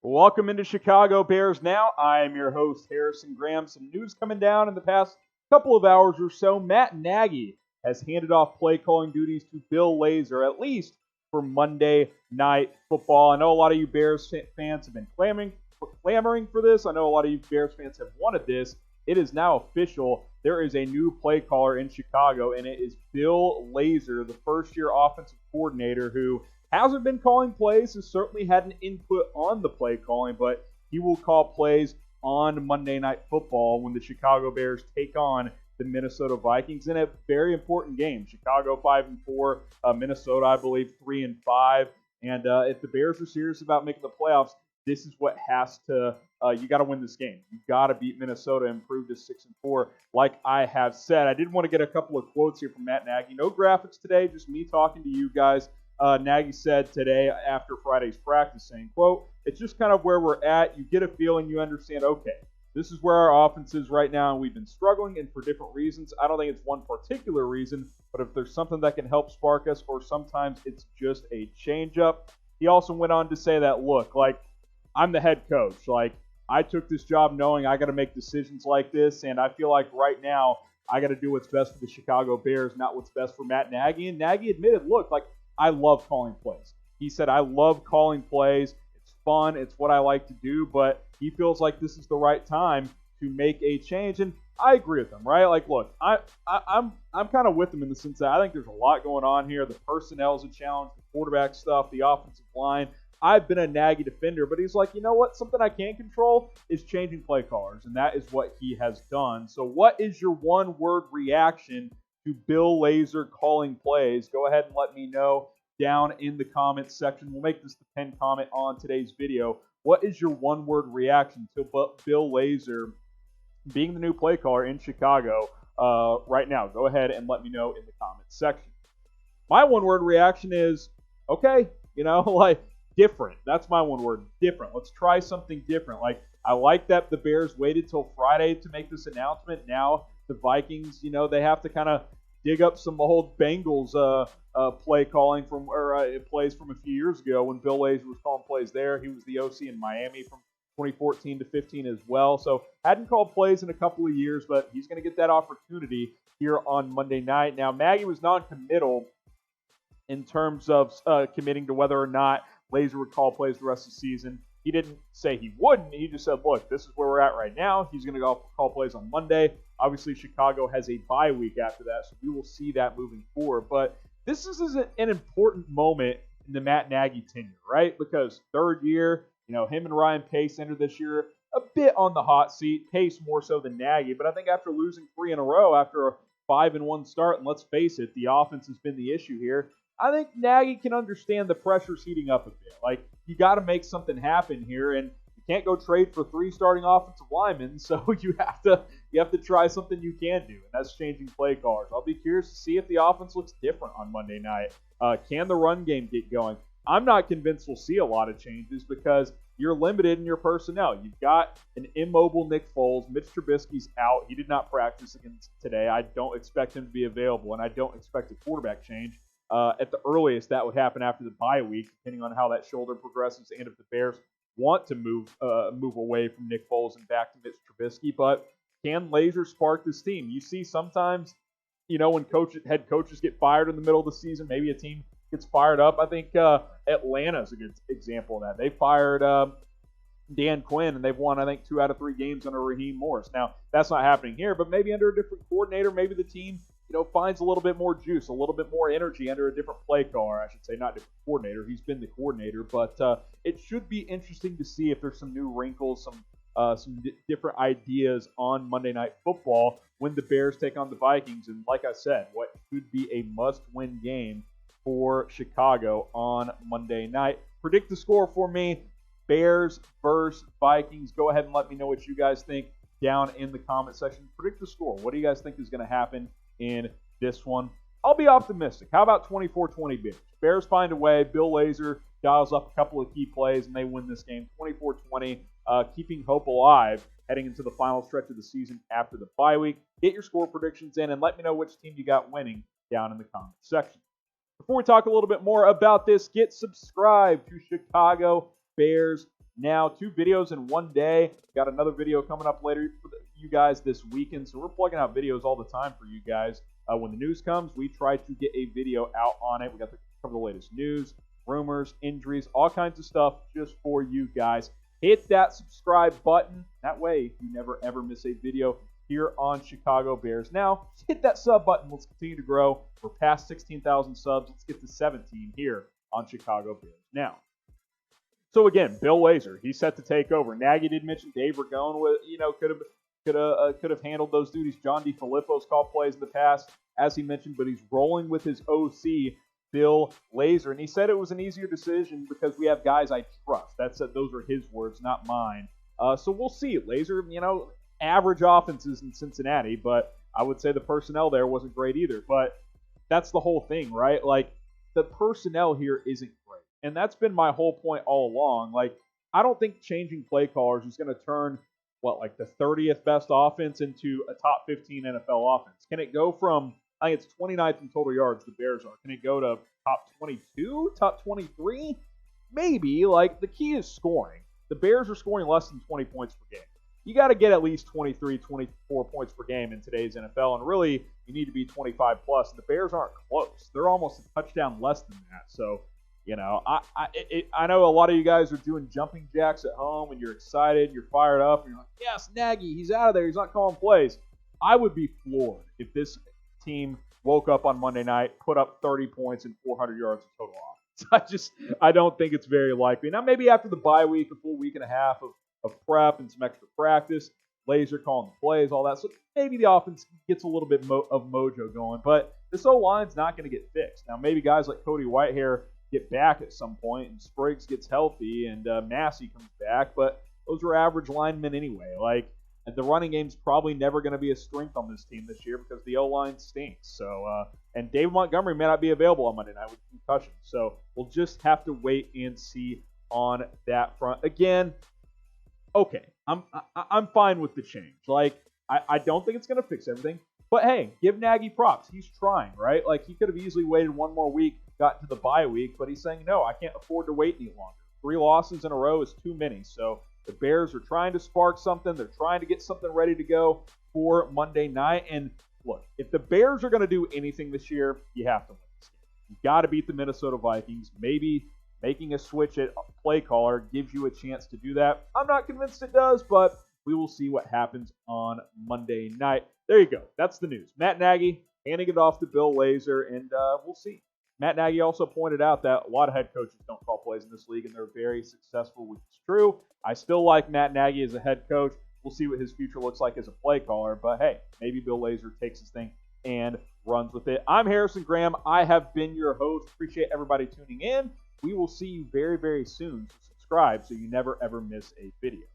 Welcome into Chicago Bears Now. I am your host, Harrison Graham. Some news coming down in the past couple of hours or so. Matt Nagy has handed off play calling duties to Bill Lazor, at least for Monday Night Football. I know a lot of you Bears fans have been clamoring for this. I know a lot of you Bears fans have wanted this. It is now official. There is a new play caller in Chicago, and it is Bill Lazor, the first-year offensive coordinator who hasn't been calling plays, has certainly had an input on the play calling, but he will call plays on Monday Night Football when the Chicago Bears take on the Minnesota Vikings in a very important game. Chicago 5-4, Minnesota, I believe, 3-5. And if the Bears are serious about making the playoffs, this is what has to. You got to win this game. You got to beat Minnesota and improve to 6-4. Like I have said, I did want to get a couple of quotes here from Matt Nagy. No graphics today, just me talking to you guys. Nagy said today after Friday's practice, saying, quote, "It's just kind of where we're at. You get a feeling, you understand, okay, this is where our offense is right now, and we've been struggling, and for different reasons. I don't think it's one particular reason, but if there's something that can help spark us, or sometimes it's just a change-up." He also went on to say that, look, like, I'm the head coach. Like, I took this job knowing I got to make decisions like this, and I feel like right now I got to do what's best for the Chicago Bears, not what's best for Matt Nagy. And Nagy admitted, look, like, I love calling plays. He said, I love calling plays. It's fun. It's what I like to do. But he feels like this is the right time to make a change. And I agree with him, right? Like, look, I'm kind of with him in the sense that I think there's a lot going on here. The personnel is a challenge, the quarterback stuff, the offensive line. I've been a Nagy defender, but he's like, you know what? Something I can't control is changing play callers, and that is what he has done. So what is your one-word reaction to Bill Lazor calling plays? Go ahead and let me know down in the comments section. We'll make this the pinned comment on today's video. What is your one-word reaction to Bill Lazor being the new play caller in Chicago right now? Go ahead and let me know in the comments section. My one-word reaction is, okay, like, different. That's my one word, different. Let's try something different. Like, I like that the Bears waited till Friday to make this announcement. Now the Vikings, they have to kind of dig up some old Bengals play calling plays from a few years ago when Bill Lazor was calling plays there. He was the OC in Miami from 2014 to 15 as well. So hadn't called plays in a couple of years, but he's going to get that opportunity here on Monday night. Now, Nagy was non-committal in terms of committing to whether or not Lazor would call plays the rest of the season. He didn't say he wouldn't. He just said, look, this is where we're at right now. He's going to go call plays on Monday. Obviously, Chicago has a bye week after that, so we will see that moving forward. But this is an important moment in the Matt Nagy tenure, right? Because third year, him and Ryan Pace entered this year a bit on the hot seat. Pace more so than Nagy. But I think after losing 3 in a row, after a 5-1 start, and let's face it, the offense has been the issue here, I think Nagy can understand the pressure's heating up a bit. Like, you got to make something happen here, and you can't go trade for 3 starting offensive linemen, so you have to try something you can do, and that's changing play callers. I'll be curious to see if the offense looks different on Monday night. Can the run game get going? I'm not convinced we'll see a lot of changes because you're limited in your personnel. You've got an immobile Nick Foles. Mitch Trubisky's out. He did not practice against today. I don't expect him to be available, and I don't expect a quarterback change. At the earliest, that would happen after the bye week, depending on how that shoulder progresses and if the Bears want to move away from Nick Foles and back to Mitch Trubisky. But can Lazor spark this team? You see sometimes, when head coaches get fired in the middle of the season, maybe a team gets fired up. I think Atlanta is a good example of that. They fired Dan Quinn, and they've won, I think, 2 out of 3 games under Raheem Morris. Now, that's not happening here, but maybe under a different coordinator, maybe the team finds a little bit more juice, a little bit more energy under a different play caller. I should say, not different coordinator. He's been the coordinator, but it should be interesting to see if there's some new wrinkles, some different ideas on Monday Night Football when the Bears take on the Vikings. And like I said, what should be a must-win game for Chicago on Monday night. Predict the score for me. Bears versus Vikings. Go ahead and let me know what you guys think down in the comment section. Predict the score. What do you guys think is going to happen in this one? I'll be optimistic. How about 24-20 Bears? Bears find a way. Bill Lazor dials up a couple of key plays, and they win this game 24-20, keeping hope alive heading into the final stretch of the season after the bye week. Get your score predictions in, and let me know which team you got winning down in the comments section. Before we talk a little bit more about this, get subscribed to Chicago Bears now. 2 videos in one day. Got another video coming up later for you guys this weekend. So we're plugging out videos all the time for you guys. When the news comes, we try to get a video out on it. We got to cover the latest news, rumors, injuries, all kinds of stuff just for you guys. Hit that subscribe button. That way you never ever miss a video here on Chicago Bears Now. Just hit that sub button. Let's continue to grow. We're past 16,000 subs. Let's get to 17 here on Chicago Bears Now. So again, Bill Lazor, he's set to take over. Nagy did mention Dave Ragone with, could have handled those duties. John DeFilippo's called plays in the past, as he mentioned, but he's rolling with his OC, Bill Lazor, and he said it was an easier decision because we have guys I trust. Those are his words, not mine. So we'll see. Lazor, average offenses in Cincinnati, but I would say the personnel there wasn't great either. But that's the whole thing, right? Like, the personnel here isn't great, and that's been my whole point all along. Like, I don't think changing play callers is going to turn the 30th best offense into a top 15 NFL offense. Can it go from, I think it's 29th in total yards, the Bears are. Can it go to top 22, top 23? Maybe. The key is scoring. The Bears are scoring less than 20 points per game. You got to get at least 23, 24 points per game in today's NFL, and really, you need to be 25 plus, and the Bears aren't close. They're almost a touchdown less than that. So, I know a lot of you guys are doing jumping jacks at home, and you're excited, you're fired up, and you're like, yes, Nagy, he's out of there, he's not calling plays. I would be floored if this team woke up on Monday night, put up 30 points and 400 yards of total offense. I don't think it's very likely. Now, maybe after the bye week, a full week and a half of prep and some extra practice, Lazor calling the plays, all that. So maybe the offense gets a little bit of mojo going, but this O-line's not going to get fixed. Now, maybe guys like Cody Whitehair get back at some point, and Spriggs gets healthy, and Massey comes back, but those are average linemen anyway. And the running game's probably never going to be a strength on this team this year because the O-line stinks. So, and David Montgomery may not be available on Monday night with concussion. So we'll just have to wait and see on that front. Again, okay, I'm fine with the change. I don't think it's going to fix everything, but hey, give Nagy props. He's trying, right? He could have easily waited one more week, got to the bye week, but he's saying, no, I can't afford to wait any longer. 3 losses in a row is too many. So the Bears are trying to spark something. They're trying to get something ready to go for Monday night. And look, if the Bears are going to do anything this year, you have to win this game. You've got to beat the Minnesota Vikings. Maybe making a switch at play caller gives you a chance to do that. I'm not convinced it does, but we will see what happens on Monday night. There you go. That's the news. Matt Nagy handing it off to Bill Lazor, and we'll see. Matt Nagy also pointed out that a lot of head coaches don't call plays in this league, and they're very successful, which is true. I still like Matt Nagy as a head coach. We'll see what his future looks like as a play caller, but hey, maybe Bill Lazor takes his thing and runs with it. I'm Harrison Graham. I have been your host. Appreciate everybody tuning in. We will see you very, very soon. So subscribe so you never, ever miss a video.